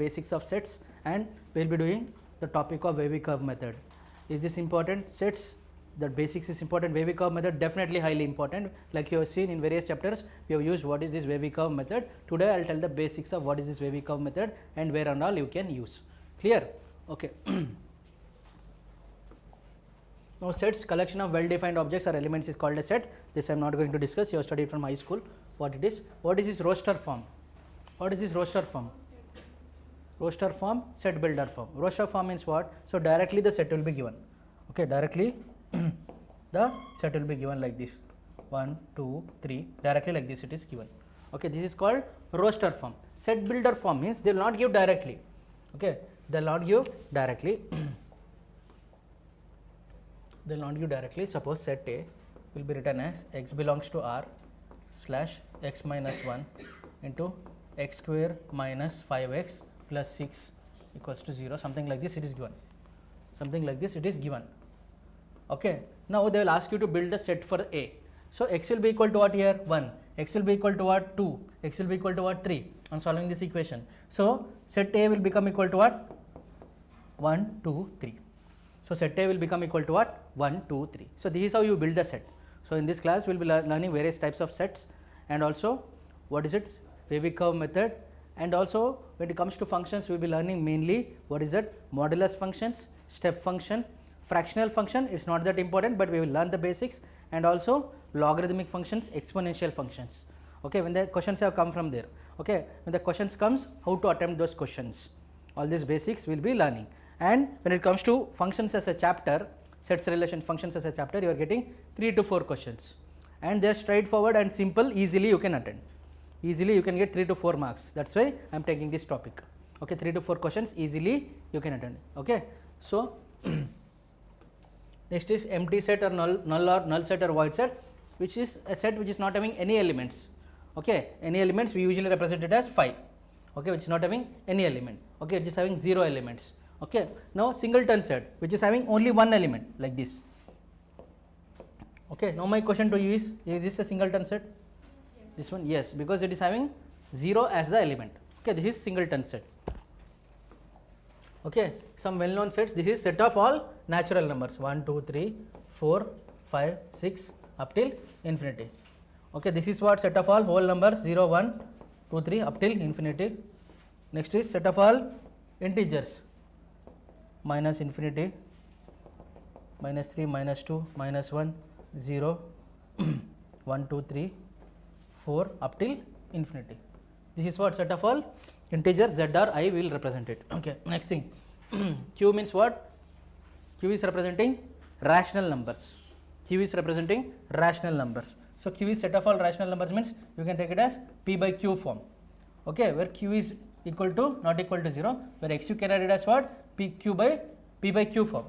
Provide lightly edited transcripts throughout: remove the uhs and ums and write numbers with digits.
basics of sets, and we will be doing the topic of wavy curve method. Is this important? Sets, the basics is important. Wavy curve method definitely highly important. Like you have seen in various chapters, we have used what is this wavy curve method. Today I will tell the basics of what is this wavy curve method and where and all you can use. Clear? Okay. Now sets, collection of well defined objects or elements is called a set. This I am not going to discuss, you have studied from high school what it is. What is this roster form? What is this roster form? Roster form, set builder form. Roster form means what? So directly the set will be given. Okay, directly the set will be given like this, 1, 2, 3, directly like this it is given. Okay, this is called roster form. Set builder form means they will not give directly. Okay, they will not give directly. They will not give directly. Suppose set A will be written as x belongs to R slash x minus 1 into x square minus 5x plus 6 equals to 0, something like this it is given. Something like this it is given. Okay. Now they will ask you to build the set for A. So x will be equal to what here? 1. X will be equal to what? 2. X will be equal to what? 3 on solving this equation. So set A will become equal to what? 1, 2, 3. So set A will become equal to what? 1, 2, 3. So this is how you build the set. So in this class we will be learning various types of sets, and also what is it? Wavy curve method, and also when it comes to functions we will be learning mainly what is it? Modulus functions, step function, fractional function. It's not that important, but we will learn the basics, and also logarithmic functions, exponential functions. Okay, when the questions have come from there. Okay, when the questions comes, how to attempt those questions. All these basics we will be learning. And when it comes to functions as a chapter, sets relation functions as a chapter, you are getting 3 to 4 questions, and they are straightforward and simple, easily you can attend. Easily you can get 3 to 4 marks. That's why I am taking this topic. Okay, 3 to 4 questions easily you can attend. Okay, so next is empty set or null set or void set, which is a set which is not having any elements. Okay, any elements we usually represent it as 5. Okay, which is not having any element. Okay, it is having 0 elements. Okay, now singleton set which is having only one element like this. Okay, now my question to you is this a singleton set? This one, yes, because it is having 0 as the element. Okay, this is singleton set. Okay, some well known sets. This is set of all natural numbers 1, 2, 3, 4, 5, 6 up till infinity. Okay, this is what? Set of all whole numbers 0, 1, 2, 3 up till infinity. Next is set of all integers, minus infinity, minus 3, minus 2, minus 1, 0, 1, 2, 3, 4 up till infinity. This is what? Set of all integers z or I will represent it. Okay, next thing. Q means what? Q is representing rational numbers. Q is representing rational numbers. So Q is set of all rational numbers means you can take it as P by Q form. Okay, where Q is equal to not equal to 0, where x you can write it as what? P by Q form.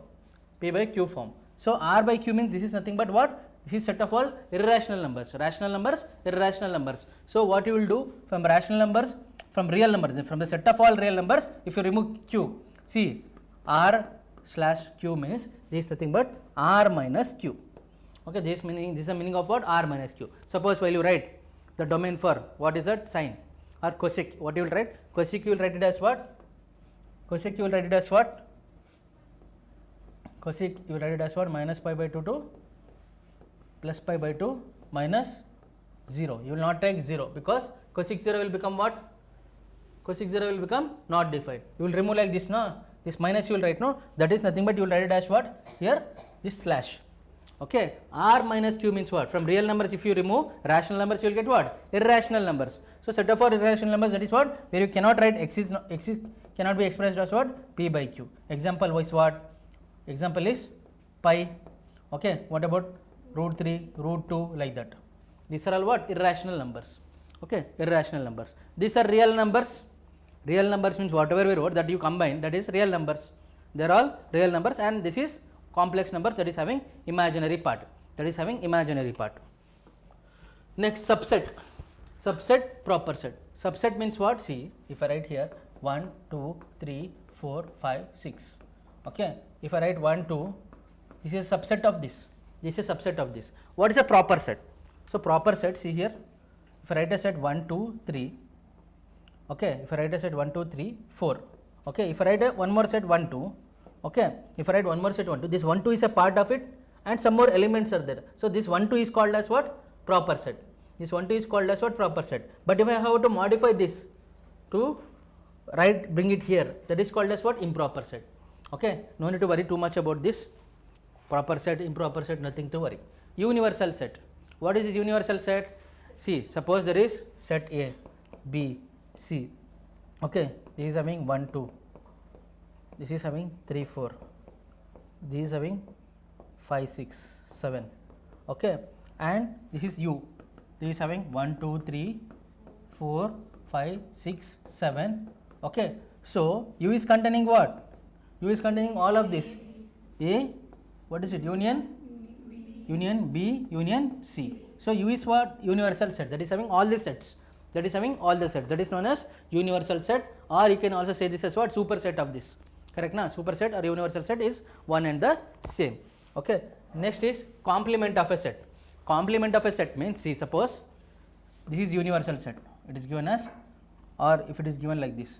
P by Q form. So R by Q means this is nothing but what? This is set of all irrational numbers. Rational numbers, irrational numbers. So what you will do from rational numbers, from real numbers, from the set of all real numbers, if you remove Q, see R slash Q means this is nothing but R minus Q. Okay, this is the meaning of what? R minus Q. Suppose while you write the domain for what is that? Sine or cosec, what you will write? Cosec you will write it as what? Cosec you will write it as what? Cosec you will write it as what? Minus pi by 2 to plus pi by 2 minus 0. You will not take 0 because cosec 0 will become what? Cosec 0 will become not defined. You will remove like this, no? This minus you will write, no? That is nothing but you will write it as what? Here this slash. Okay, R minus Q means what? From real numbers if you remove rational numbers you will get what? Irrational numbers. So set of all irrational numbers, that is what? Where you cannot write x is cannot be expressed as what? P by Q. Example is what? Example is pi. Okay, what about root 3, root 2, like that. These are all what? Irrational numbers. Okay, irrational numbers. These are real numbers. Real numbers means whatever we wrote that you combine, that is real numbers. They are all real numbers, and this is complex numbers, that is having imaginary part. That is having imaginary part. Next, subset. Subset, proper set. Subset means what? See, if I write here 1, 2, 3, 4, 5, 6. Okay, if I write 1, 2, this is a subset of this. This is a subset of this. What is a proper set? So proper set, see here, if I write a set 1, 2, 3, Okay, if I write a set 1, 2, 3, 4. Okay, if I write one more set 1, 2. Okay, if I write one more set 1, 2, this 1, 2 is a part of it and some more elements are there. So, this 1, 2 is called as what? Proper set. This 1, 2 is called as what? Proper set. But if I have to modify this to bring it here, that is called as what? Improper set. Okay, no need to worry too much about this. Proper set, improper set, nothing to worry. Universal set. What is this universal set? See, suppose there is set A, B, C. Okay, this is having 1, 2. This is having 3, 4. This is having 5, 6, 7. Okay, and this is U. This is having 1, 2, 3, 4, 5, 6, 7. Okay, so U is containing what? U is containing all of this. A, what is it? Union B, union C. So U is what? Universal set. That is having all the sets. That is having all the sets. That is known as universal set, or you can also say this as what? Superset of this. Correct na? Superset or universal set is one and the same. Okay. Next is complement of a set. Complement of a set means, see, suppose this is universal set. It is given as, or if it is given like this,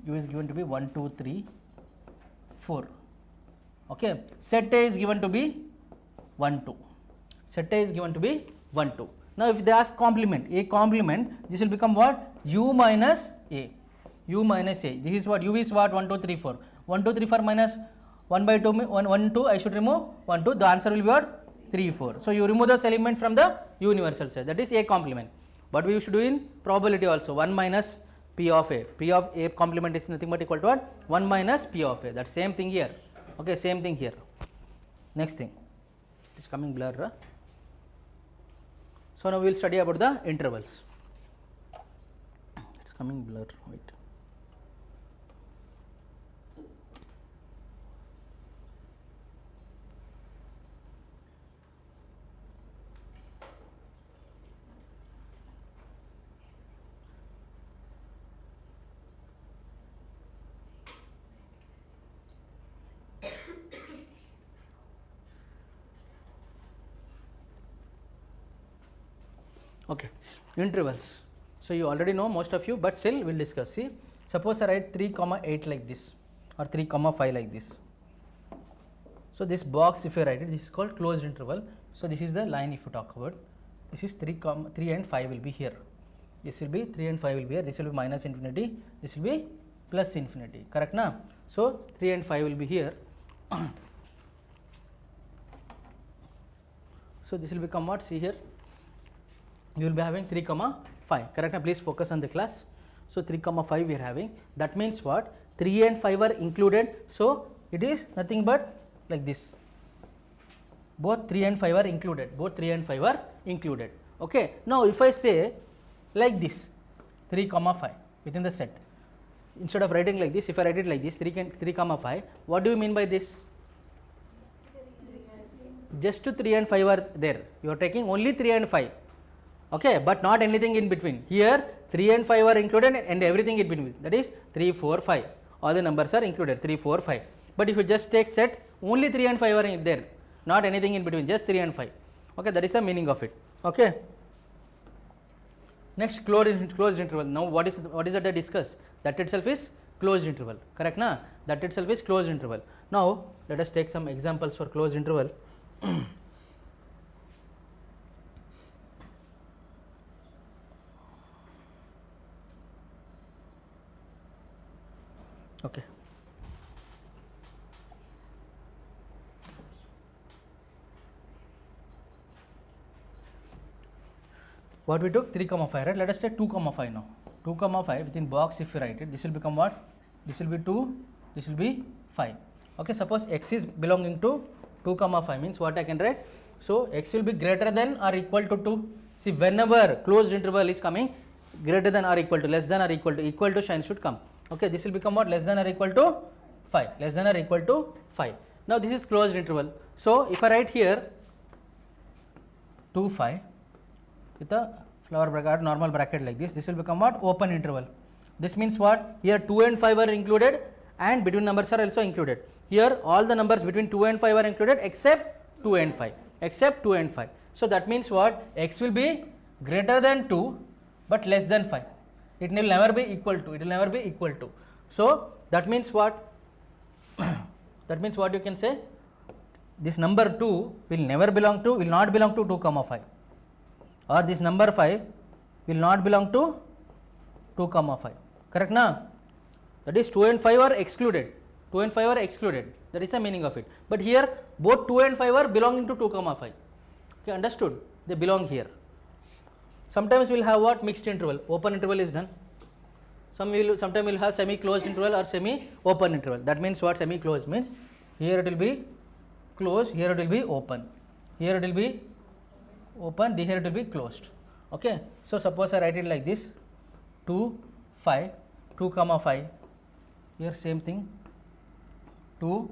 U is given to be 1, 2, 3, 4. Okay. Set A is given to be 1, 2. Set A is given to be 1, 2. Now, if they ask complement, A complement, this will become what? U minus A. U minus A. This is what? U is what? 1, 2, 3, 4. 1, 2, 3, 4 minus 1 by 2, 1, 2, I should remove 1, 2. The answer will be what? 3, 4. So, you remove this element from the universal set, that is A complement. But we should do in probability also, 1 minus P of A. P of A complement is nothing but equal to what? 1 minus P of A. That same thing here. Okay, same thing here. Next thing. It is coming blur. Huh? So, now we will study about the intervals. It is coming blur. Wait. Okay, intervals. So, you already know most of you, but still we will discuss. See, suppose I write 3, 8 like this, or 3, 5 like this. So, this box, if you write it, this is called closed interval. So, this is the line if you talk about. This is 3 and 5 will be here. This will be 3 and 5 will be here. This will be minus infinity. This will be plus infinity. Correct na? So, 3 and 5 will be here. So, this will become what? See here. You will be having 3, 5. Correct na? Please focus on the class. So, 3, 5 we are having. That means what? 3 and 5 are included. So, it is nothing but like this. Both 3 and 5 are included. Both 3 and 5 are included. Okay. Now, if I say like this, 3, 5 within the set. Instead of writing like this, if I write it like this, 3, 5, what do you mean by this? Just 3 and 5 are there. You are taking only 3 and 5. Okay, but not anything in between. Here 3 and 5 are included and everything in between, that is 3, 4, 5. All the numbers are included, 3, 4, 5. But if you just take set, only 3 and 5 are there, not anything in between, just 3 and 5. Okay, that is the meaning of it. Okay. Next, closed interval. Now, what is that I discussed? That itself is closed interval. Correct na? That itself is closed interval. Now, let us take some examples for closed interval. Okay. What we took? 3, 5, right? Let us take 2, 5 now. 2, 5 within box, if you write it, this will become what? This will be 2, this will be 5. Okay, suppose x is belonging to 2, 5 means what I can write? So, x will be greater than or equal to 2. See, whenever closed interval is coming, greater than or equal to, less than or equal to sign should come. Okay, this will become what? Less than or equal to 5, less than or equal to 5. Now, this is closed interval. So, if I write here 2, 5 with a flower bracket, normal bracket like this will become what? Open interval. This means what? Here 2 and 5 are included and between numbers are also included. Here all the numbers between 2 and 5 are included except 2 and 5, except 2 and 5. So, that means what? X will be greater than 2 but less than 5. it will never be equal to, it will never be equal to. So that means what? That means what you can say, this number 2 will never belong to, will not belong to 2 comma 5, or this number 5 will not belong to 2 comma 5, correct na? That is 2 and 5 are excluded, 2 and 5 are excluded, that is the meaning of it. But here both 2 and 5 are belonging to 2 comma 5, okay, understood, they belong here. Sometimes we will have what? Mixed interval, open interval is done. Sometimes we will have semi closed interval or semi open interval. That means what? Semi closed means here it will be closed, here it will be open, here it will be open, here it will be closed, okay. So suppose I write it like this, 2 5, 2 comma 5, here same thing, 2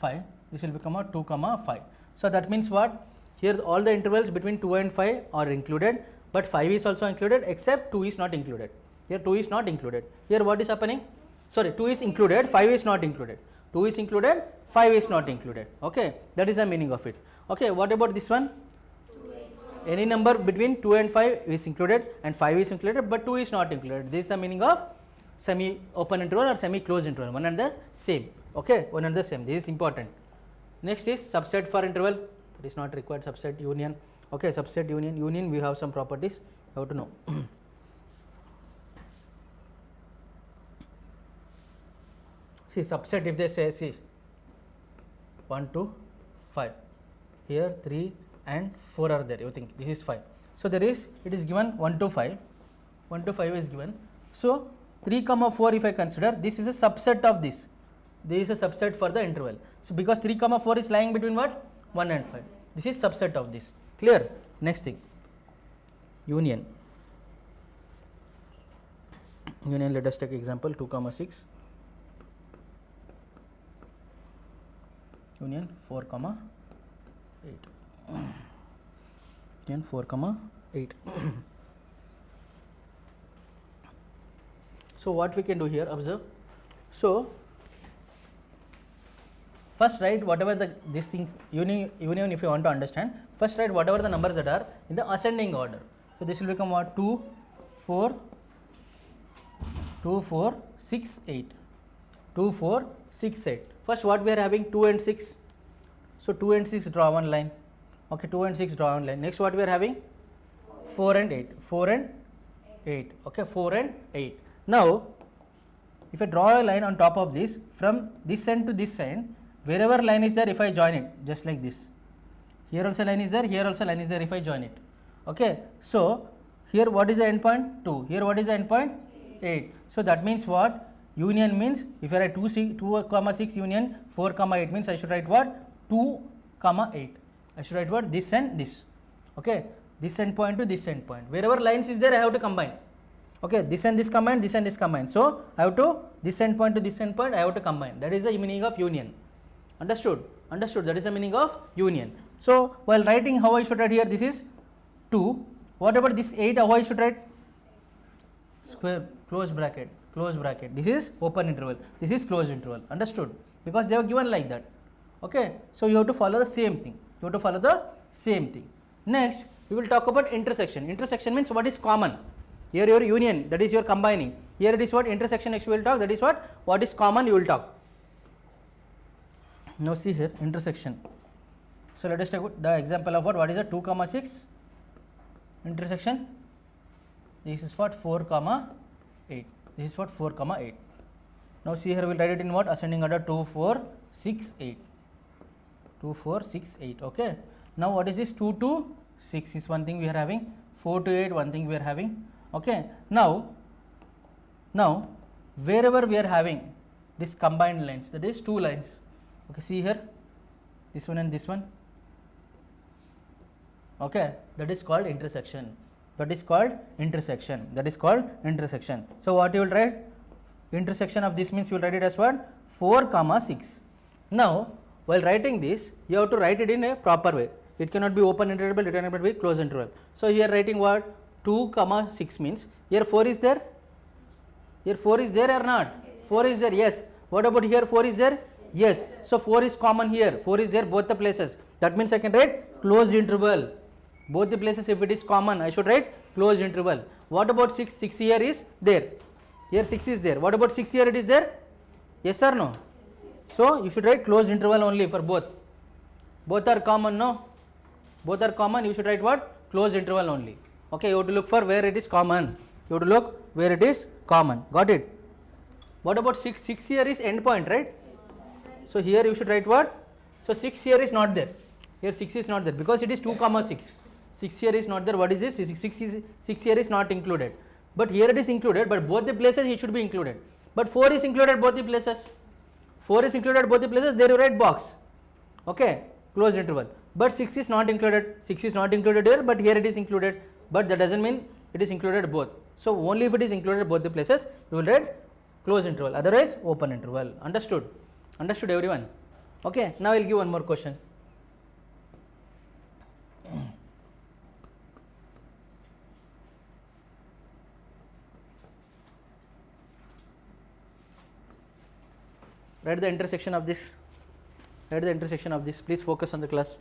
5, this will become a 2 comma 5. So that means what? Here all the intervals between 2 and 5 are included, but 5 is also included except 2 is not included. Here 2 is not included. Here what is happening? Sorry, 2 is included, 5 is not included. 2 is included, 5 is not included, okay. That is the meaning of it, okay. What about this one? Any number between 2 and 5 is included and 5 is included, but 2 is not included. This is the meaning of semi open interval or semi closed interval, one and the same, okay, one and the same. This is important. Next is subset for interval, it is not required. Subset union, okay, subset union we have some properties, you have to know. See subset, if they say, see 1 to 5, here 3 and 4 are there, you think this is 5. So there is, it is given 1 to 5, 1 to 5 is given. So 3 comma 4 if I consider, this is a subset of this, this is a subset for the interval. So because 3 comma 4 is lying between what? 1 and 5, this is subset of this, clear. Next thing, union, let us take example 2 comma 6, union 4 comma 8, union 4 comma 8. So what we can do here, observe. So first write whatever these things, union if you want to understand, first write whatever the numbers that are in the ascending order. So this will become what? 2 4 6 8, 2 4 6 8. First what we are having? 2 and 6. So 2 and 6 draw one line, okay, 2 and 6 draw one line. Next what we are having? 4 and 8, 4 and 8, okay, 4 and 8. Now if I draw a line on top of this, from this end to this end, wherever line is there, if I join it just like this, here also line is there, here also line is there, if I join it, okay. So here what is the end point? 2, here what is the end point? 8. So that means what? Union means, if I write 2 comma 6 union 4 comma 8 means I should write what? 2 comma 8, I should write what? This and this, okay, this end point to this end point, wherever lines is there I have to combine, okay, this and this combine, this and this combine. So I have to, this end point to this end point I have to combine, that is the meaning of union. Understood? Understood, that is the meaning of union. So while writing, how I should write here? This is 2, what about this 8, how I should write? Square, close bracket, this is open interval, this is closed interval, understood? Because they are given like that, okay. So you have to follow the same thing, you have to follow the same thing. Next we will talk about intersection. Intersection means what is common. Here your union, that is your combining. Here it is what? Intersection. Next we will talk, that is what is common you will talk. Now see here, intersection. So let us take the example of what is a 2 comma 6 intersection. This is what? 4 comma 8, this is what? 4 comma 8. Now see here we will write it in what? Ascending order, 2 4 6 8, 2 4 6 8, okay. Now what is this? 2 to 6 is one thing we are having, 4 to 8 one thing we are having, okay. Now wherever we are having this combined lines, that is 2 lines, okay, see here this one and this one, okay, that is called intersection, that is called intersection, that is called intersection. So what you will write? Intersection of this means you will write it as what? 4 comma 6. Now while writing this you have to write it in a proper way, it cannot be open interval, it cannot be closed interval. So here writing what? 2 comma 6 means here 4 is there, here 4 is there or not? 4 is there, yes. What about here? 4 is there, yes. So 4 is common here, 4 is there both the places, that means I can write closed interval, both the places. If it is common I should write closed interval. What about 6? 6 here is there. Here 6 is there. What about 6 here? It is there? Yes or no? So you should write closed interval only for both. Both are common, no? Both are common. You should write what? Closed interval only. Okay, you have to look for where it is common. You have to look where it is common. Got it? What about 6? 6 here is end point, right? So here you should write what? So 6 here is not there. Here 6 is not there because it is 2 comma 6. 6 here is not there. What is this? 6 here is not included. But here it is included, but both the places it should be included. But 4 is included both the places. 4 is included both the places. There you write box. Okay, closed interval. But 6 is not included. 6 is not included here, but here it is included. But that doesn't mean it is included both. So only if it is included both the places, you will write closed interval. Otherwise, open interval. Understood? Understood everyone? Okay. Now I will give one more question. Write the intersection of this. Write the intersection of this. Please focus on the class.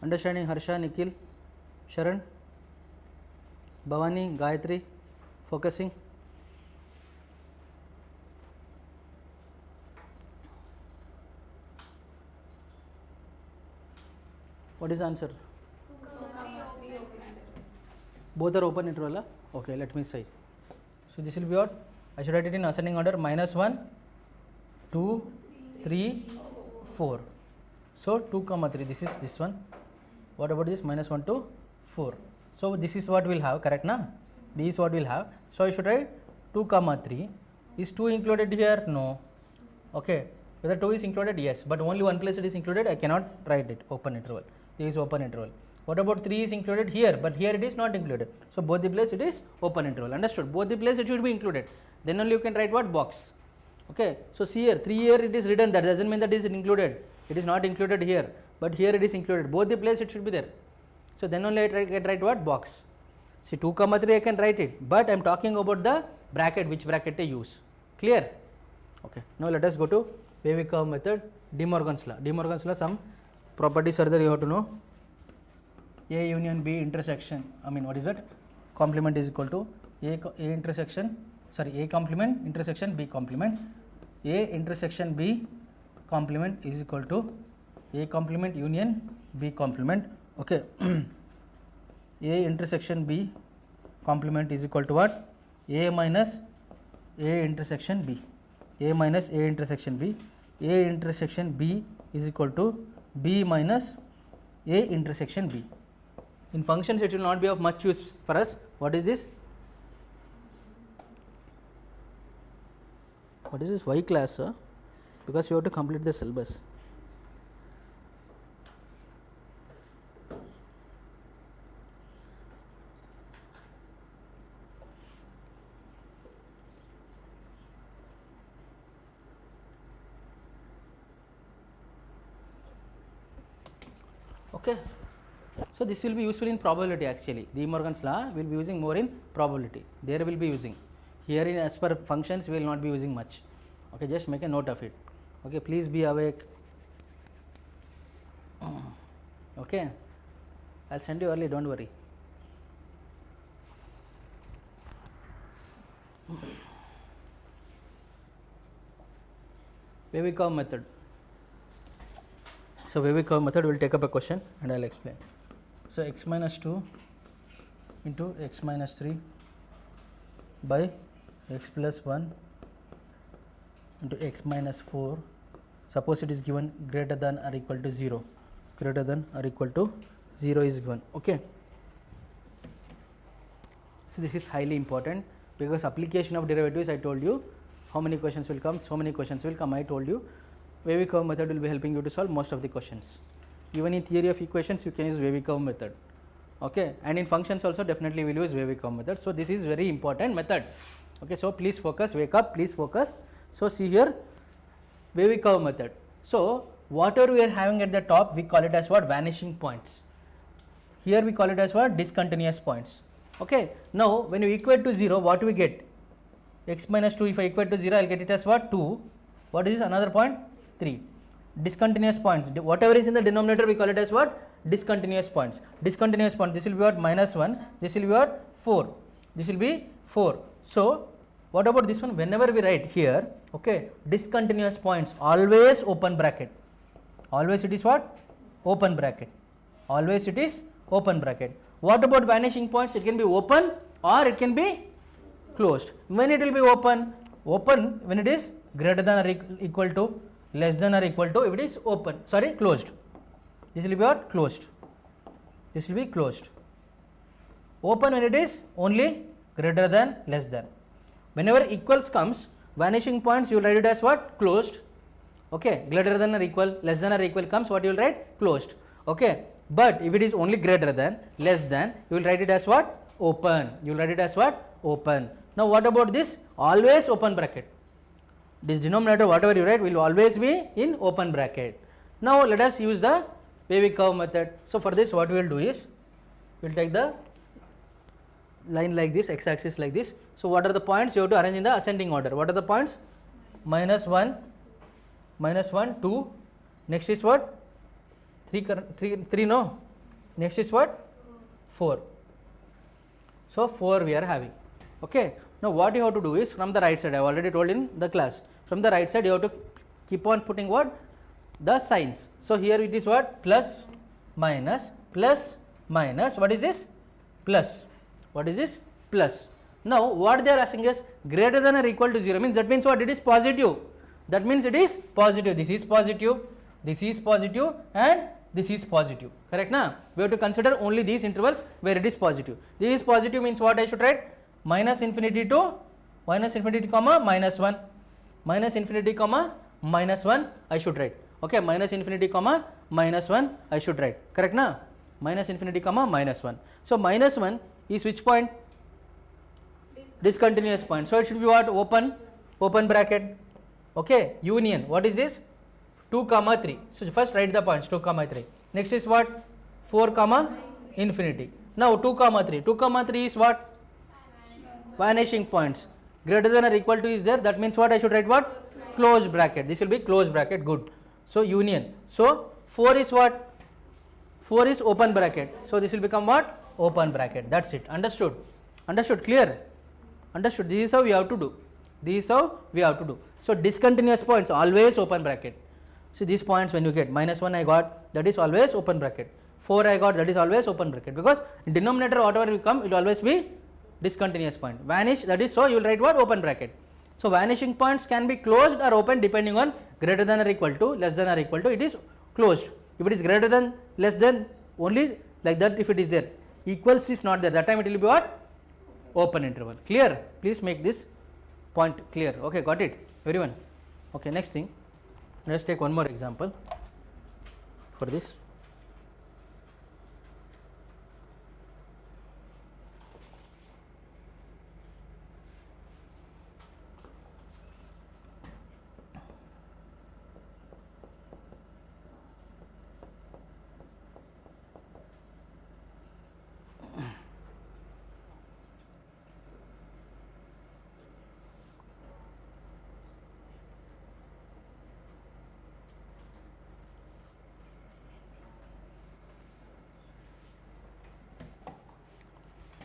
Understanding? Harsha, Nikhil, Sharan, Bhavani, Gayatri, focusing. What is the answer? Both are open interval. Huh? Okay, let me say. So this will be what? I should write it in ascending order: -1, 2, 3, 4. So 2 comma 3. This is this one. What about this? -1 to 4. So this is what we'll have, correct na? B is what we'll have. So I should write 2 comma 3. Is 2 included here? No. Okay. Whether 2 is included? Yes. But only one place it is included. I cannot write it. Open interval. This is open interval. What about 3 is included here? But here it is not included. So both the place it is open interval. Understood? Both the place it should be included. Then only you can write what? Box. Okay. So see here, 3 here it is written. That doesn't mean that it is included. It is not included here. But here it is included. Both the place it should be there. So then only I can write what? Box. See 2 comma 3 I can write it. But I am talking about the bracket, which bracket I use. Clear? Okay. Now let us go to wavy curve method. De Morgan's law. De Morgan's law, some properties are there you have to know. A union B intersection. I mean, what is that? Complement is equal to A intersection. Sorry, A complement intersection B complement. A intersection B complement is equal to A complement union B complement. Okay. A intersection B complement is equal to what? A minus A intersection B. A minus A intersection B. A intersection B is equal to B minus A intersection B. In functions it will not be of much use for us. What is this? What is this? Y class, sir? Because we have to complete the syllabus. Okay. So this will be useful in probability actually. De Morgan's law will be using more in probability. There will be using. Here in as per functions we will not be using much. Okay, just make a note of it. Okay, please be awake. Okay, I'll send you early, don't worry. Wavy curve method. So wavy curve method will take up a question and I'll explain. So x minus 2 into x minus 3 by x plus 1 into x minus 4. Suppose it is given greater than or equal to 0. Greater than or equal to 0 is given. Okay. So this is highly important because application of derivatives, I told you how many questions will come, so many questions will come. I told you wavy curve method will be helping you to solve most of the questions. Even in theory of equations you can use wavy curve method. Okay, and in functions also definitely we will use wavy curve method. So this is very important method. Okay, so please focus, wake up, please focus. So see here, wavy curve method. So whatever we are having at the top, we call it as what? Vanishing points. Here we call it as what? Discontinuous points. Okay. Now when you equate to 0, what do we get? X minus 2, if I equate to 0, I will get it as what? 2. What is this? Another point? 3. Discontinuous points. Whatever is in the denominator, we call it as what? Discontinuous points. Discontinuous point. This will be what? Minus 1. This will be what? 4. This will be 4. So what about this one? Whenever we write here, okay, discontinuous points, always open bracket. Always it is what? Open bracket. Always it is open bracket. What about vanishing points? It can be open or it can be closed. When it will be open? Open when it is greater than or equal to, less than or equal to, if it is open, sorry, closed. This will be what? Closed. This will be closed. Open when it is only greater than, less than. Whenever equals comes, vanishing points, you will write it as what? Closed. Okay. Greater than or equal, less than or equal comes, what you will write? Closed. Okay. But if it is only greater than, less than, you will write it as what? Open. You will write it as what? Open. Now what about this? Always open bracket. This denominator, whatever you write, will always be in open bracket. Now let us use the wavy curve method. So for this, what we will do is, we will take the line like this, x-axis like this. So what are the points? You have to arrange in the ascending order. What are the points? Minus 1, 2. Next is what? 3 no. Next is what? 4. So 4 we are having. Okay. Now what you have to do is, from the right side, I have already told in the class, from the right side you have to keep on putting what? The signs. So here it is what? Plus, minus, what is this? Plus. What is this? Plus. Now what they are asking us, greater than or equal to 0 means, that means what? It is positive. That means it is positive. This is positive, this is positive, and this is positive. Correct na? We have to consider only these intervals where it is positive. This is positive means what I should write? Minus infinity to comma minus 1. Minus infinity comma minus 1 I should write. Okay, minus infinity comma minus 1 I should write. Correct na? Minus infinity comma minus 1. So minus 1 is which point? Discontinuous point. So it should be what? Open bracket. Okay, union. What is this? 2 comma 3. So first write the points 2 comma 3. Next is what? 4 comma infinity. Now 2 comma 3. 2 comma 3 is what? Vanishing points. Greater than or equal to is there. That means what I should write? What? Closed bracket. This will be closed bracket. Good. So union. So 4 is what? 4 is open bracket. So this will become what? Open bracket. That's it. Understood? Understood? Clear? Understood? This is how we have to do. This is how we have to do. So discontinuous points, always open bracket. See these points, when you get minus 1 I got, that is always open bracket. 4 I got, that is always open bracket, because in denominator whatever will come, it will always be discontinuous point. Vanish, that is, so you will write what? Open bracket. So vanishing points can be closed or open depending on greater than or equal to, less than or equal to, it is closed. If it is greater than, less than, only like that if it is there. Equals is not there, that time it will be what? Open interval. Clear? Please make this point clear. Okay, got it everyone? Okay, next thing, let us take one more example for this.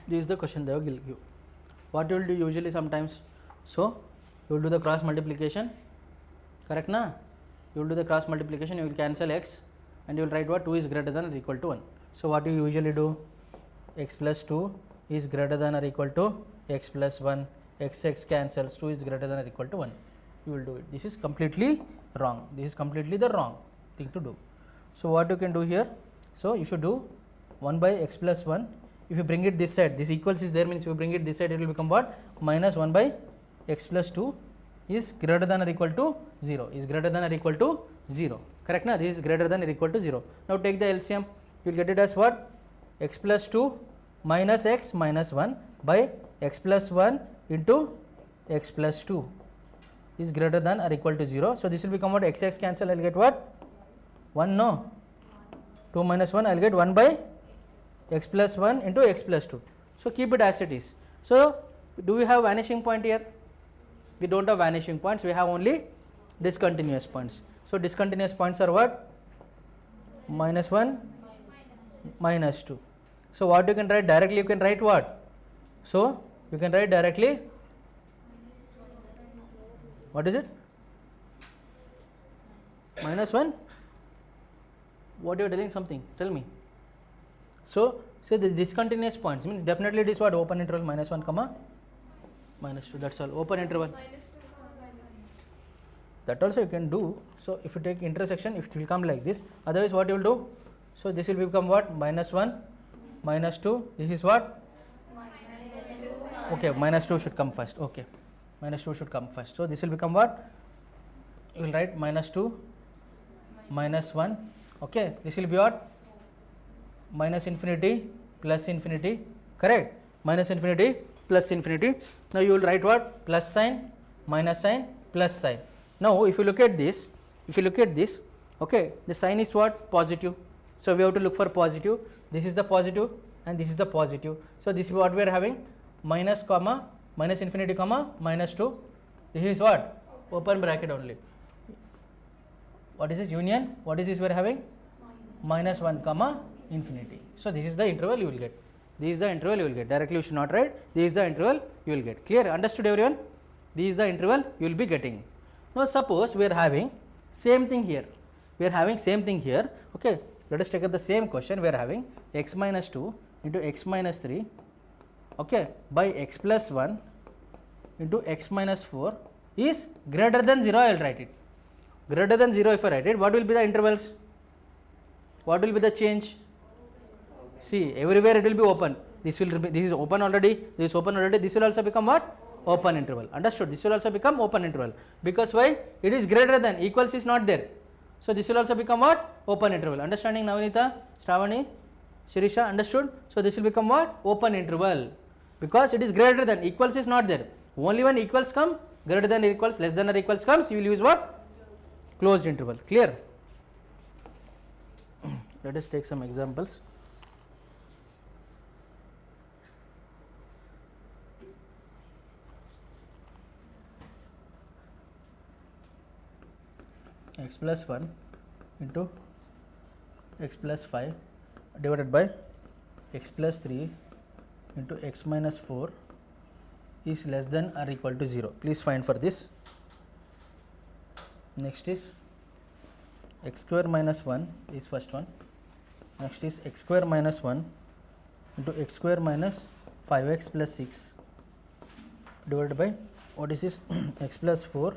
This is the question they will give you. What you will do usually sometimes? So you will do the cross multiplication, correct na? You will do the cross multiplication, you will cancel x and you will write what? 2 is greater than or equal to 1. So what you usually do? X plus 2 is greater than or equal to x plus 1, x cancels, 2 is greater than or equal to 1. You will do it. This is completely wrong. This is completely the wrong thing to do. So what you can do here? So you should do 1 by x plus 1. If you bring it this side, this equals is there, means if you bring it this side, it will become what? Minus 1 by x plus 2 is greater than or equal to 0, is greater than or equal to 0. Correct na? This is greater than or equal to 0. Now take the LCM, you will get it as what? X plus 2 minus x minus 1 by x plus 1 into x plus 2. is greater than or equal to 0. So this will become what? X cancel, I will get what? 1, no? 2 minus 1, I will get 1 by x plus 1 into x plus 2. So keep it as it is. So do we have vanishing point here? We don't have vanishing points, we have only discontinuous points. So discontinuous points are what? Minus 1, minus 2. So what you can write directly, you can write what? So you can write directly, what is it? Minus 1? What you are telling something? Tell me. So say the discontinuous points means definitely it is what? Open interval minus 1 comma minus 2, that's all. Open interval. That also you can do. So if you take intersection, it will come like this. Otherwise what you will do? So this will become what? Minus 1, minus 2. This is what? Okay, minus 2 should come first. Okay, minus 2 should come first. So this will become what? You will write minus 2, minus 1. Okay, this will be what? Minus infinity, plus infinity. Correct? Minus infinity, plus infinity. Now you will write what? Plus sign, minus sign, plus sign. Now if you look at this, okay, the sign is what? Positive. So we have to look for positive. This is the positive and this is the positive. So this is what we are having, minus comma, minus infinity comma, minus 2. This is what? Open bracket only. What is this? Union. What is this we are having? Minus 1 comma infinity. So this is the interval you will get. This is the interval you will get. Directly you should not write. This is the interval you will get. Clear? Understood everyone? This is the interval you will be getting. Now suppose we are having same thing here. We are having same thing here. Okay. Let us take up the same question. We are having x minus 2 into x minus 3, okay, by x plus 1 into x minus 4 is greater than 0. I will write it. Greater than 0 if I write it, what will be the intervals? What will be the change? See, everywhere it will be open. This is open already. This is open already. This will also become what? Open interval. Understood? This will also become open interval. Because why? It is greater than. Equals is not there. So this will also become what? Open interval. Understanding, Navanita, Shravani, Shirisha? Understood? So this will become what? Open interval. Because it is greater than. Equals is not there. Only when equals come, greater than or equals, less than or equals comes, you will use what? Closed interval. Clear? Let us take some examples. X plus 1 into x plus 5 divided by x plus 3 into x minus 4 is less than or equal to 0. Please find for this. Next is x square minus 1 is first one. Next is x square minus 1 into x square minus 5x plus 6 divided by what is this? X plus 4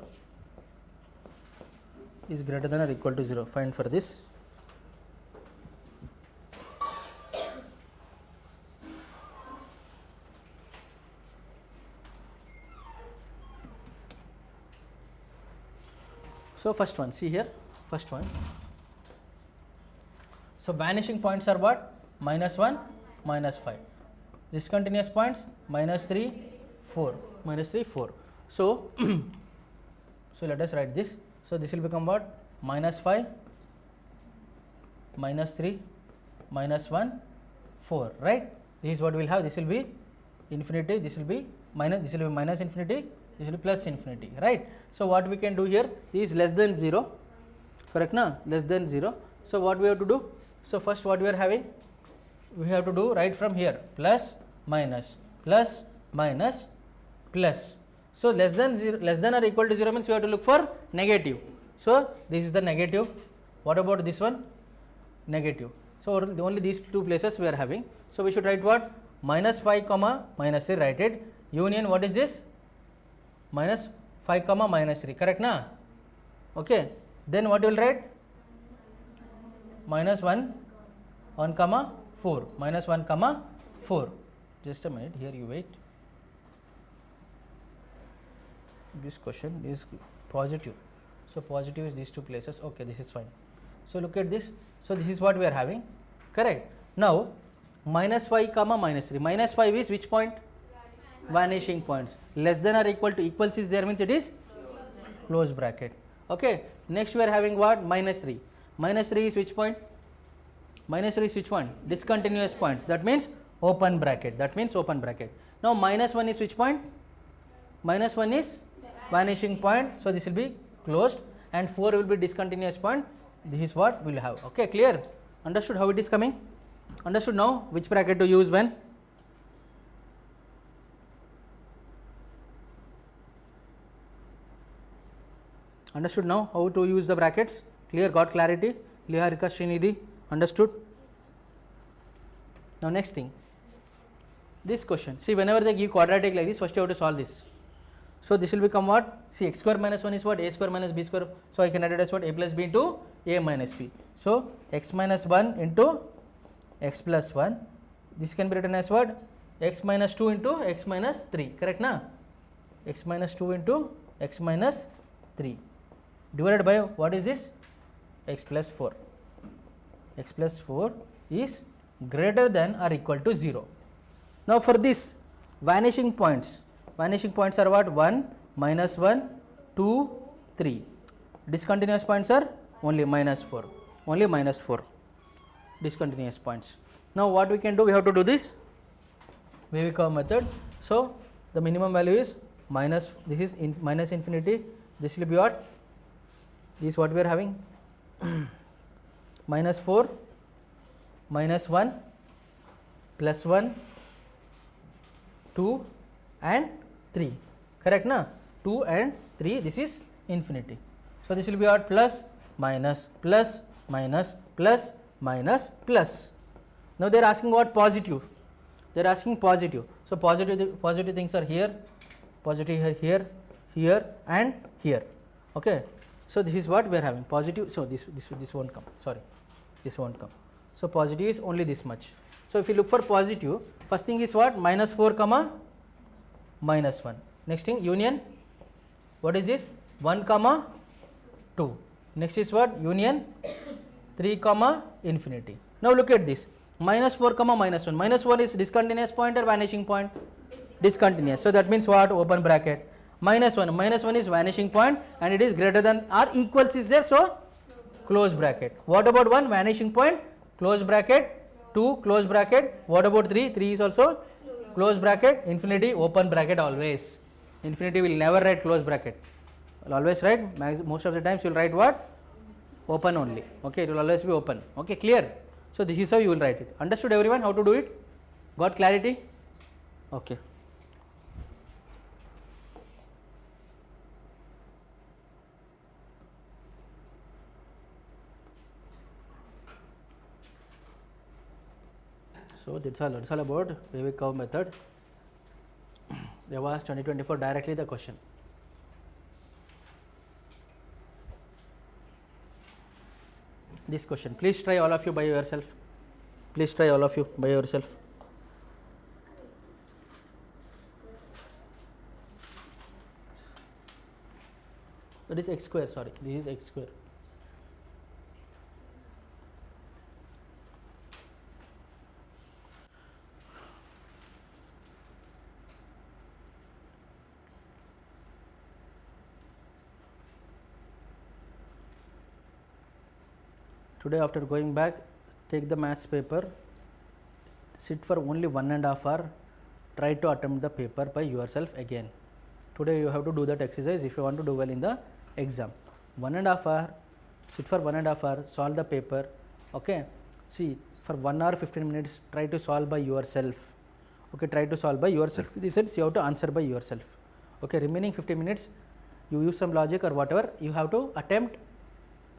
is greater than or equal to 0. Find for this. So first one, see here, first one. So vanishing points are what? Minus 1, minus 5. Discontinuous points, minus 3, 4, minus 3, 4. So, so let us write this. So this will become what? Minus 5, minus 3, minus 1, 4, right? This is what we will have. This will be infinity, this will be minus infinity, this will be plus infinity, right? So what we can do here is less than 0, correct na? Less than 0. So what we have to do? So first what we are having? We have to do right from here, plus, minus, plus, minus, plus. So less than 0, less than or equal to 0 means we have to look for negative. So this is the negative. What about this one? Negative. So only these two places we are having. So we should write what? Minus 5 comma minus 3, write it. Union, what is this? Minus 5 comma minus 3, correct na? Okay. Then what you will write? Minus 1 comma 4, minus 1 comma 4. Just a minute, here you wait. This question is positive. So positive is these two places. Okay, this is fine. So look at this. So this is what we are having, correct? Now minus 5 comma minus 3. Minus 5 is which point? Vanishing points. Less than or equal to, equals is there means it is close bracket. Okay. Next we are having what? Minus 3. Minus 3 is which point? Minus 3 is which one? Discontinuous points. That means open bracket. That means open bracket. Now minus 1 is which point? Minus 1 is vanishing point. So this will be closed, and 4 will be discontinuous point. This is what we will have. Okay, clear? Understood how it is coming? Understood now which bracket to use when? Understood now how to use the brackets? Clear? Got clarity? Liharika, Srinidhi, understood? Now next thing, this question. See, whenever they give quadratic like this, first you have to solve this. So this will become what? See, x square minus 1 is what? A square minus b square. So I can write it as what? A plus b into a minus b. So x minus 1 into x plus 1. This can be written as what? X minus 2 into x minus 3. Correct na? X minus 2 into x minus 3. Divided by what is this? X plus 4. X plus 4 is greater than or equal to 0. Now for this vanishing points are what? 1, minus 1, 2, 3. Discontinuous points are only minus 4. Only minus 4 discontinuous points. Now what we can do? We have to do this wavy curve method. So the minimum value is minus, this is minus infinity. This will be what? This is what we are having. Minus 4, minus 1, plus 1, 2 and 3. Correct na? 2 and 3, this is infinity. So this will be what? Plus, minus, plus, minus, plus, minus, plus. Now they are asking what? Positive. They are asking positive. So positive things are here, positive here, here and here. Okay. So this is what we are having, positive. So this won't come, sorry, this won't come. So positive is only this much. So if you look for positive, first thing is what? Minus 4 comma minus 1. Next thing, union, what is this? 1 comma 2. Next is what? Union 3 comma infinity. Now look at this, minus 4 comma minus 1. Minus 1 is discontinuous point or vanishing point? Discontinuous. So that means what? Open bracket. Minus 1 is vanishing point and it is greater than or equals is there, so close bracket. What about 1? Vanishing point, close bracket. 2, close bracket. What about 3? 3 is also close bracket. Infinity, open bracket always. Infinity will never write close bracket. Will always write, most of the times you will write what? Open only. Okay, it will always be open. Okay, clear? So this is how you will write it. Understood everyone how to do it? Got clarity? Okay. So that's all about wavy curve method. There was 2024 directly the question. This question, please try all of you by yourself. Please try all of you by yourself. That is x square, sorry, this is x square. Today after going back, take the maths paper, sit for only 1.5 hours, try to attempt the paper by yourself again. Today you have to do that exercise if you want to do well in the exam. 1.5 hours, sit for 1.5 hours, solve the paper. Okay, see, for 1 hour 15 minutes, try to solve by yourself. Okay, try to solve by yourself. This is you have to answer by yourself. Okay, remaining 15 minutes, you use some logic or whatever, you have to attempt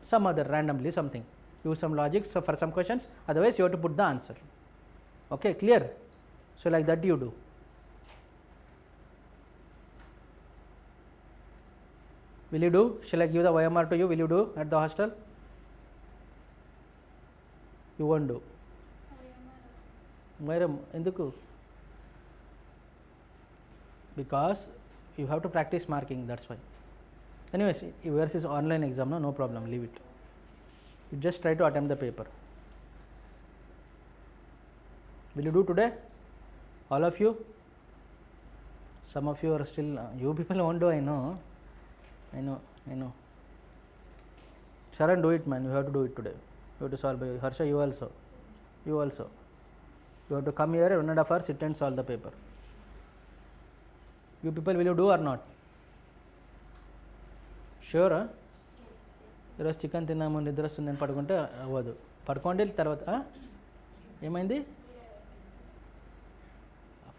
some other randomly something. Use some logic for some questions, otherwise you have to put the answer. Okay, clear? So like that you do. Will you do? Shall I give the YMR to you? Will you do at the hostel? You won't do. Enduku? Because you have to practice marking, that's why. Anyways, yours is online exam, no problem, leave it. You just try to attempt the paper. Will you do today? All of you? Some of you are still, you people won't do, I know. I know. Sharan, do it, man. You have to do it today. You have to solve it. Harsha, you also. You also. You have to come here 1.5 hours, sit and solve the paper. You people, will you do or not? Sure? ఈరోజు chicken తిన్నాము, నిద్ర వస్తుందని పడుకుంటే అవ్వదు. పడుకోండి తర్వాత ఏమైంది?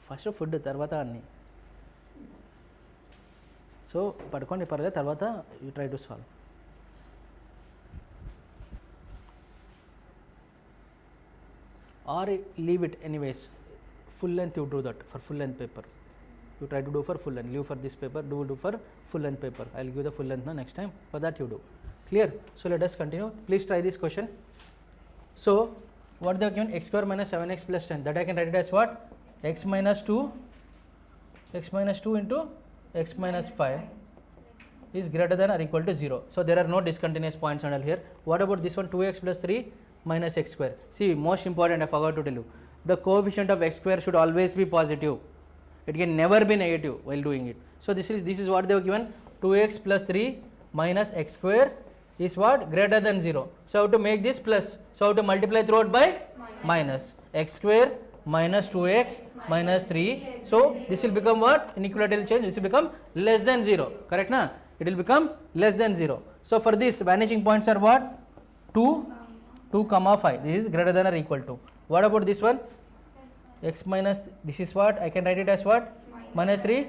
First food, తర్వాత అన్నీ. సో పడుకోండి పర్లేదు, తర్వాత you try to solve. Or leave it anyways. Full length you do that for full length paper. You try to do for full length. Leave for this paper. Do for full length paper. I will give the full length now next time. For that you do. Clear? So let us continue. Please try this question. So what they have given? X square minus 7x plus 10. That I can write it as what? X minus 2. X minus 2 into x minus 5 is greater than or equal to 0. So there are no discontinuous points under here. What about this one? 2x plus 3 minus x square. See, most important, I forgot to tell you, the coefficient of x square should always be positive. It can never be negative while doing it. So this is what they have given. 2x plus 3 minus x square is what? Greater than 0. So how to make this plus? So how to multiply throughout by minus. X square minus 2x minus 3. So this will become what? Inequality will change. This will become less than 0. Correct na? It will become less than 0. So for this, vanishing points are what? 2 comma 5. This is greater than or equal to. What about this one? X minus, this is what? I can write it as what? Minus 3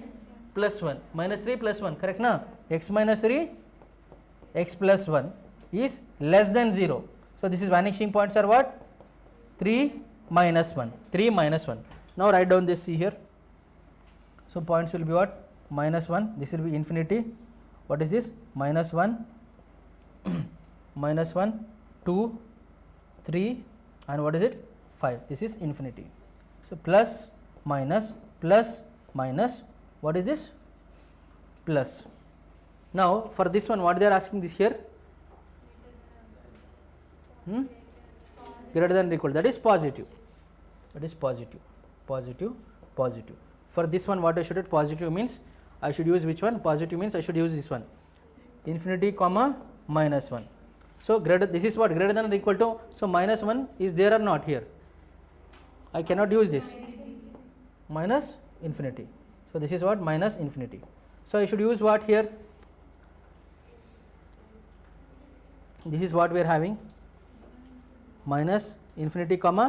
plus 1. Minus 3 plus 1. Correct na? X minus 3, x plus 1 is less than 0. So this is vanishing points are what? 3 minus 1. 3 minus 1. Now write down this, see here. So points will be what? Minus 1. This will be infinity. What is this? Minus 1. Minus 1. 2. 3 and what is it? 5. This is infinity. So plus minus what is this? Plus. Now for this one, what they are asking this here? Greater than or equal. That is positive. That is positive. Positive. Positive. For this one, what I should do? Positive means I should use which one? Positive means I should use this one. Infinity comma minus 1. So greater, this is what? Greater than or equal to. So minus 1 is there or not here? I cannot use this. Minus infinity. So this is what? Minus infinity. So I should use what here? This is what we are having. Minus infinity comma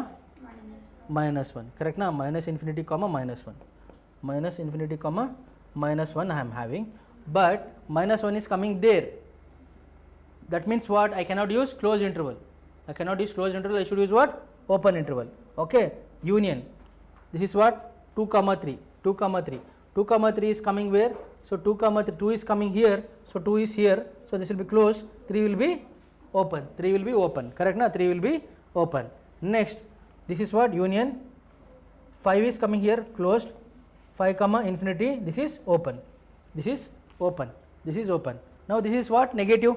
minus 1. Correct na? Minus infinity comma minus 1. Minus infinity comma minus 1 I am having. But minus 1 is coming there. That means what? I cannot use closed interval. I cannot use closed interval. I should use what? Open interval. Okay. Union. This is what? 2 comma 3. 2 comma 3. 2 comma 3 is coming where? So 2 comma 3. 2 is coming here. So 2 is here. So this will be closed. 3 will be open. 3 will be open. Correct na? 3 will be open. Next. This is what? Union. 5 is coming here. Closed. 5 comma infinity. This is open. This is open. This is open. Now this is what? Negative.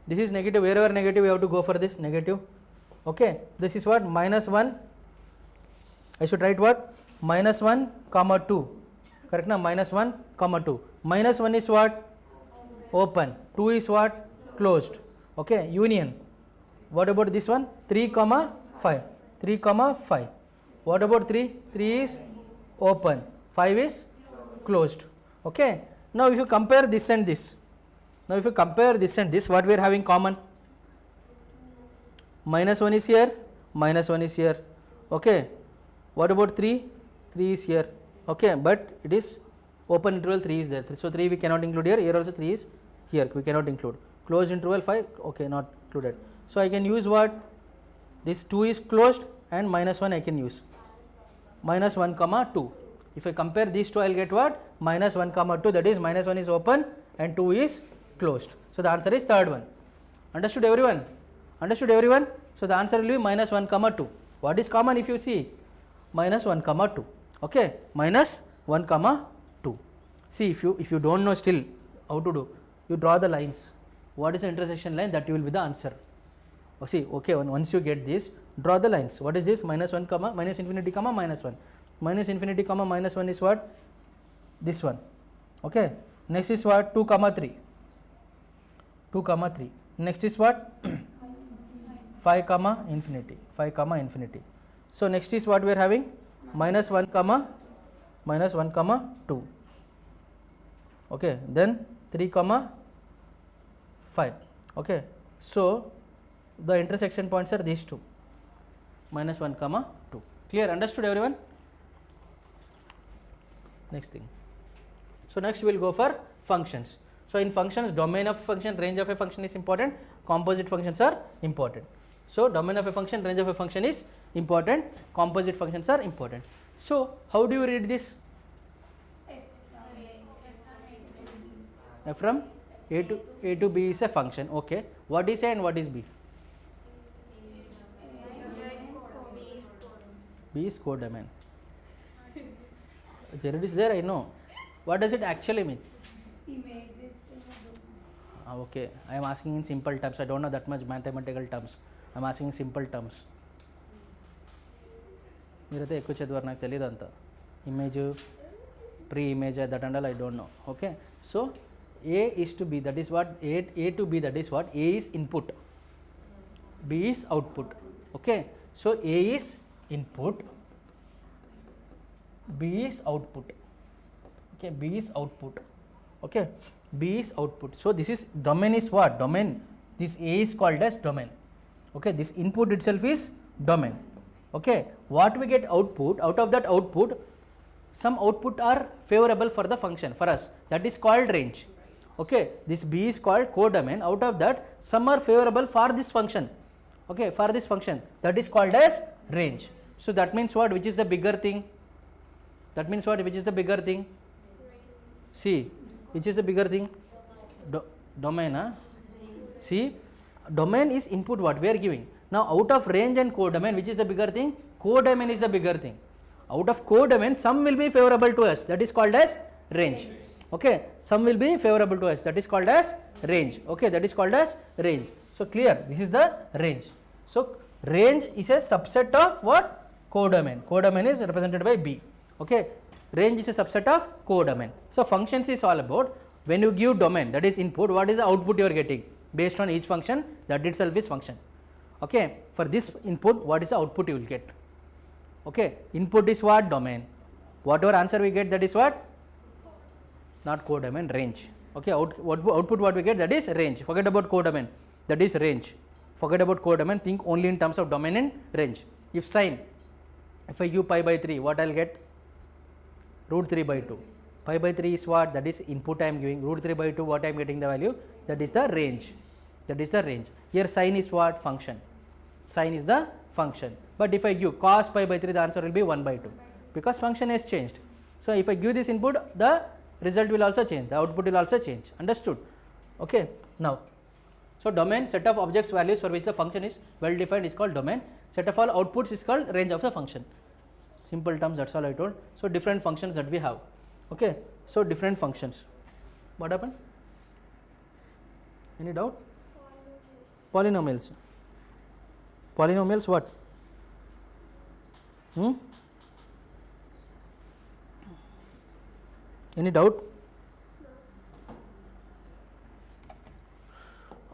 This is negative. Wherever negative, you have to go for this negative. Okay. This is what? Minus 1. I should write what? Minus 1 comma 2. Correct na? Minus 1 comma 2. Minus 1 is what? Open. 2 is what? Closed. Okay. Union. What about this one? 3 comma 5. 3 comma 5. What about 3? 3 is open. 5 is closed. Okay. Now if you compare this and this. Now if you compare this and this, what we are having common? Minus 1 is here, minus 1 is here. Okay. What about 3? 3 is here. Okay. But it is open interval 3 is there. So 3 we cannot include here. Here also 3 is here. We cannot include. Closed interval 5. Okay. Not included. So I can use what? This 2 is closed and minus 1 I can use. Minus 1 comma 2. If I compare these two, I will get what? Minus 1 comma 2. That is minus 1 is open and 2 is closed. So the answer is third one. Understood everyone? Understood everyone? So the answer will be minus 1 comma 2. What is common if you see? Minus 1 comma 2. Okay. Minus 1 comma 2. See, if you don't know still how to do, you draw the lines. What is the intersection line? That will be the answer. Oh, see, okay, once you get this, draw the lines. What is this? Minus 1 comma minus infinity comma minus 1. Minus infinity comma minus 1 is what? This one. Okay. Next is what? 2 comma 3. 2 comma 3. Next is what? 5 comma infinity, 5 comma infinity. So next is what we are having? Minus 1 comma 2. Okay, then 3 comma 5. Okay, so the intersection points are these two, minus 1 comma 2. Clear? Understood everyone? Next thing. So next we will go for functions. So in functions, domain of function, range of a function is important. Composite functions are important. So domain of a function, range of a function is important. Composite functions are important. So how do you read this? F from A to B is a function. Okay. What is A and what is B? B is codomain. It is there, I know. What does it actually mean? Okay, I am asking in simple terms. I don't know that much mathematical terms. I am asking in simple terms. మీరైతే ఎక్కువ చదివారు నాకు తెలియదు అంత image pre image that and all I don't know okay so A is to B, that is what A to B, that is what A is input, B is output. Okay, so A is input, B is output. Okay, B is output. Okay, B is output. So this is domain is what? Domain. This A is called as domain. Okay, this input itself is domain. Okay, what we get output, out of that output, some output are favorable for the function, for us, that is called range. Okay, this B is called codomain. Out of that, some are favorable for this function. Okay, for this function, that is called as range. So that means what? Which is the bigger thing? That means what? Which is the bigger thing? See, which is the bigger thing? Domain. Huh? See, domain is input what we are giving. Now out of range and codomain, which is the bigger thing? Codomain is the bigger thing. Out of codomain, some will be favorable to us. That is called as range. Okay, some will be favorable to us. That is called as range. Okay, that is called as range. So clear. This is the range. So range is a subset of what? Codomain. Codomain is represented by B. Okay, range is a subset of codomain. So functions is all about when you give domain, that is input, what is the output you are getting based on each function, that itself is function. Okay, for this input, what is the output you will get? Okay, input is what? Domain. Whatever answer we get, that is what? Not codomain, range. Okay, output what we get, that is range. Forget about codomain, that is range. Forget about codomain, think only in terms of domain and range. If sine, if I give pi by 3, what I will get? Root 3 by 2. Pi by 3 is what? That is input I am giving. Root 3 by 2, what I am getting the value? That is the range. That is the range. Here sine is what? Function. Sine is the function. But if I give cos pi by 3, the answer will be 1 by 2 because function has changed. So if I give this input, the result will also change, the output will also change. Understood? Okay. Now, so domain, set of objects values for which the function is well defined is called domain. Set of all outputs is called range of the function. Simple terms, that's all I told. So different functions that we have. Okay, so different functions. What happened? Any doubt? Polynomials. Polynomials what? Any doubt?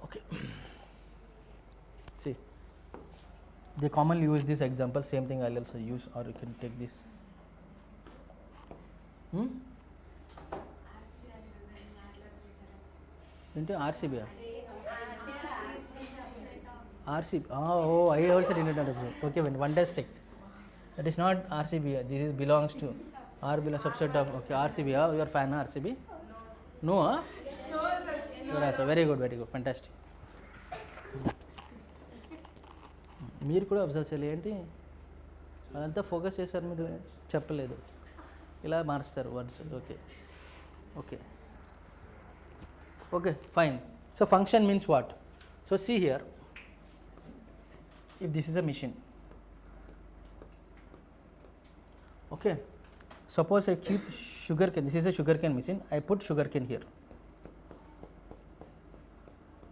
Okay. See, they commonly use this example, same thing I will also use, or you can take this. Into RCB. RCB. Oh, I also didn't understand. Okay, one test take. That is not RCB. This is belongs to R belongs subset of okay RCB. You are fan of RCB? No. Huh? You are also very good, fantastic. మీరు కూడా observe చేయాలి ఏంటి అదంతా focus చేశారు మీరు చెప్పలేదు ఇలా మారుస్తారు words okay okay okay fine so function means what so see here if this is a machine, okay, suppose I keep sugarcane, this is a sugarcane machine, I put sugarcane here.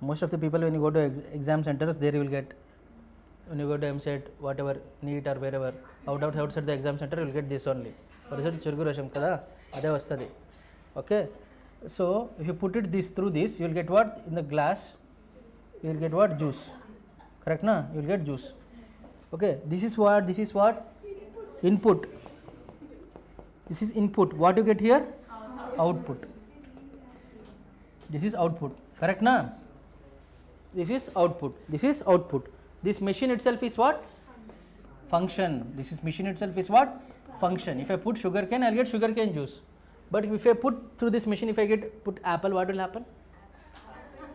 Most of the people when you go to exam centers, there you will get, when you go to EAPCET, whatever, NEET or wherever, outside the exam center you will get this only. For result churgu rasham kada ade vastadi. Okay, So if you put it this through this, you will get what? In the glass, you will get what? Juice. Correct na? You will get juice. Okay, this is what? This is what? Input. This is input. What you get here? Output. This is output. Correct na? This is output. This is output. This machine itself is what? Function. This is machine itself is what? Function. If I put sugar cane, I will get sugar cane juice. But if I put through this machine, if I put apple, what will happen?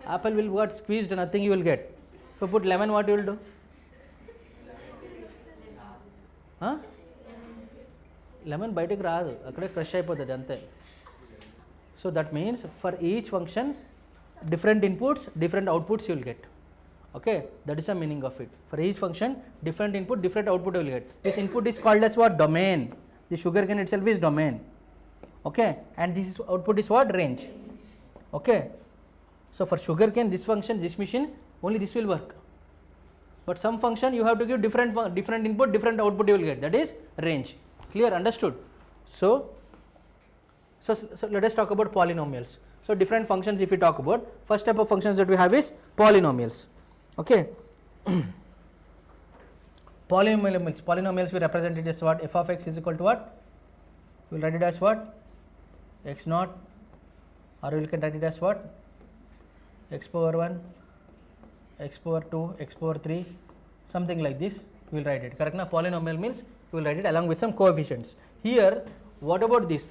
Apple will what? Squeezed, nothing you will get. If I put lemon, what you will do? Huh? Lemon బయటకు రాదు, అక్కడే crush అయిపోతుంది అంతే. So that means for each function, different inputs, different outputs you will get. Okay, that is the meaning of it. For each function, different input, different output you will get. This input is called as what? Domain. The sugar cane itself is domain. Okay, and this is output is what? Range. Okay, so for sugar cane, this function, this machine, only this will work. But some function you have to give different input, different output you will get. That is range. Clear? Understood? So let us talk about polynomials. So different functions if we talk about, first type of functions that we have is polynomials. Okay. Polynomials we represent it as what? F of x is equal to what? We will write it as what? X naught, or we can write it as what? X power 1, x power 2, x power 3, something like this we will write it. Correct na? Polynomial means we will write it along with some coefficients. Here, what about this?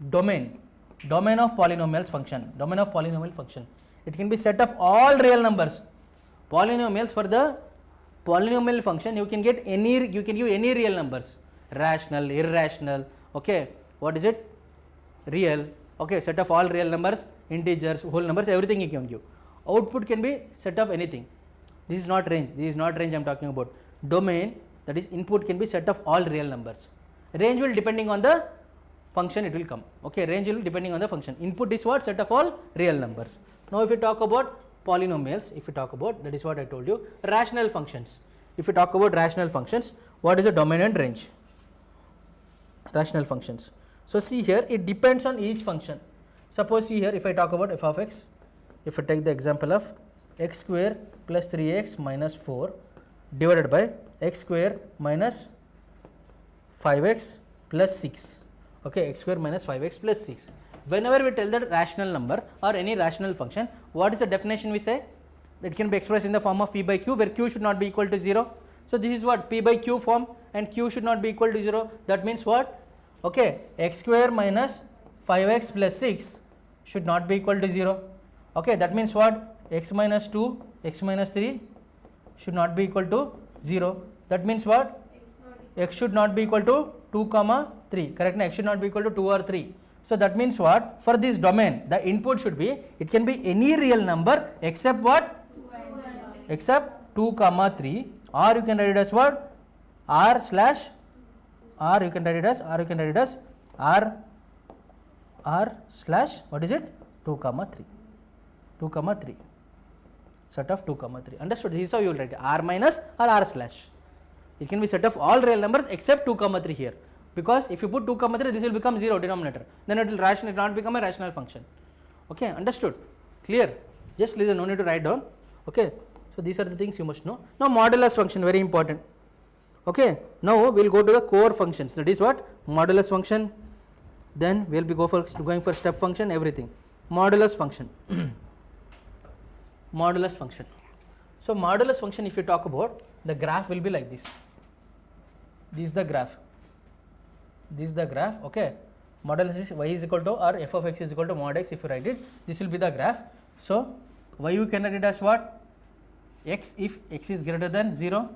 Domain of polynomials function. Domain of polynomial function. It can be set of all real numbers. Polynomials, for the polynomial function you can get any, you can give any real numbers, rational, irrational. Okay, what is it? Real. Okay, set of all real numbers, integers, whole numbers, everything you can give. Output can be set of anything. This is not range. This is not range I am talking about. Domain, that is input, can be set of all real numbers. Range will depending on the function it will come. Okay, range will depending on the function. Input is what? Set of all real numbers. Now if you talk about polynomials, if you talk about, that is what I told you, rational functions. If you talk about rational functions, what is the domain and range? Rational functions. So see here, it depends on each function. Suppose see here, if I talk about f of x, if I take the example of x square plus 3x minus 4 divided by x square minus 5x plus 6. Okay, x square minus 5x plus 6. Whenever we tell that rational number or any rational function, what is the definition we say? It can be expressed in the form of p by q, where q should not be equal to 0. So this is what? P by q form, and q should not be equal to 0. That means what? Okay, x square minus 5x plus 6 should not be equal to 0. Okay, that means what? X minus 2, x minus 3 should not be equal to 0. That means what? X should not be equal to 2 comma 3. Correct? X should not be equal to 2 or 3. So that means what? For this domain, the input should be, it can be any real number except what? Except 2 comma 3, or you can write it as what? R slash, or you can write it as, R slash, what is it? 2 comma 3. 2 comma 3. Set of 2 comma 3. Understood? This is how you will write it. R minus or R slash. It can be set of all real numbers except 2 comma 3 here. Because if you put 2 comma 3, this will become 0 denominator. Then it will not become a rational function. Okay, understood? Clear? Just listen, no need to write down. Okay, so these are the things you must know. Now modulus function, very important. Okay, now we will go to the core functions. That is what? Modulus function. Then we will be going for step function, everything. Modulus function. Modulus function. So modulus function, if you talk about, the graph will be like this. This is the graph. This is the graph. Okay, modulus is y is equal to, or f of x is equal to mod x. If you write it, this will be the graph. So y you can write it as what? X if x is greater than 0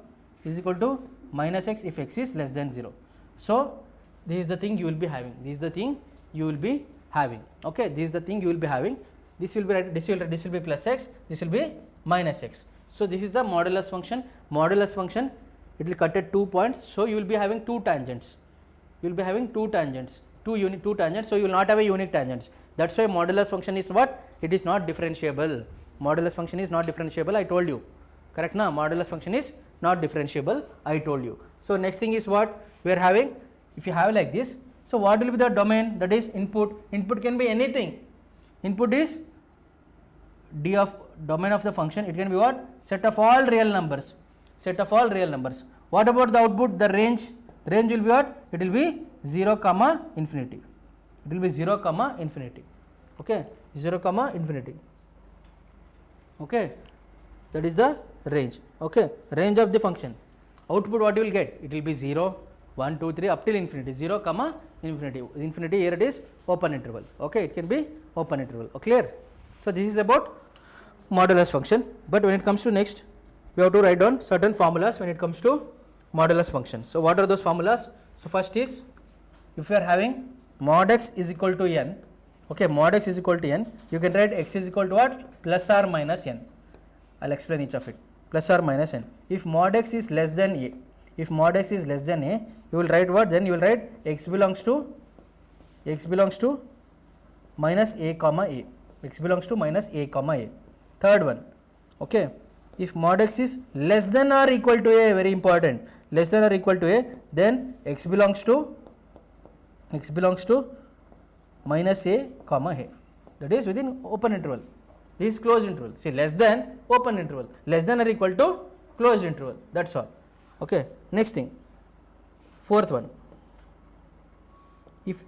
is equal to minus x if x is less than 0. So this is the thing you will be having. This is the thing you will be having. Okay, this is the thing you will be having. This will be this will be plus x. This will be minus x. So this is the modulus function. Modulus function, it will cut at 2 points. So you will be having 2 tangents. You will be having 2 tangents, 2 tangents. So you will not have a unique tangents. That's why modulus function is what? It is not differentiable. Modulus function is not differentiable. I told you. Correct na? Modulus function is not differentiable. I told you. So next thing is what we are having. If you have like this, so what will be the domain? That is input. Input can be anything. Input is d of domain of the function, it can be what? Set of all real numbers. Set of all real numbers. What about the output? The range. Range will be what? It will be 0 comma infinity. It will be 0 comma infinity. Okay, 0 comma infinity. Okay, that is the range. Okay, range of the function. Output what you will get? It will be 0, 1, 2, 3 up till infinity. 0 comma infinity. Infinity here it is open interval. Okay, it can be open interval. Clear? So this is about modulus function. But when it comes to next, we have to write down certain formulas when it comes to modulus functions. So what are those formulas? So first is, if you are having mod x is equal to n, okay, mod x is equal to n, you can write x is equal to what? Plus or minus n. I'll explain each of it. Plus or minus n. If mod x is less than a, if mod x is less than a, you will write what? Then you will write x belongs to minus a comma a. X belongs to minus a comma a. Third one, okay, if mod x is less than or equal to a, very important, less than or equal to a, then x belongs to minus a comma a. That is within open interval. This is closed interval. See, less than open interval, less than or equal to closed interval. That's all. Okay. Next thing, fourth one, if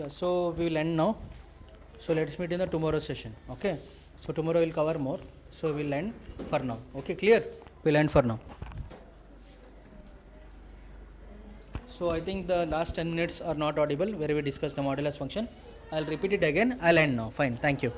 Yeah, so we will end now. So let's meet in the tomorrow session. Okay. So tomorrow we'll cover more. So we'll end for now. Okay, clear? We'll end for now. So I think the last 10 minutes are not audible where we discuss the modulus function. I'll repeat it again. I'll end now. Fine. Thank you.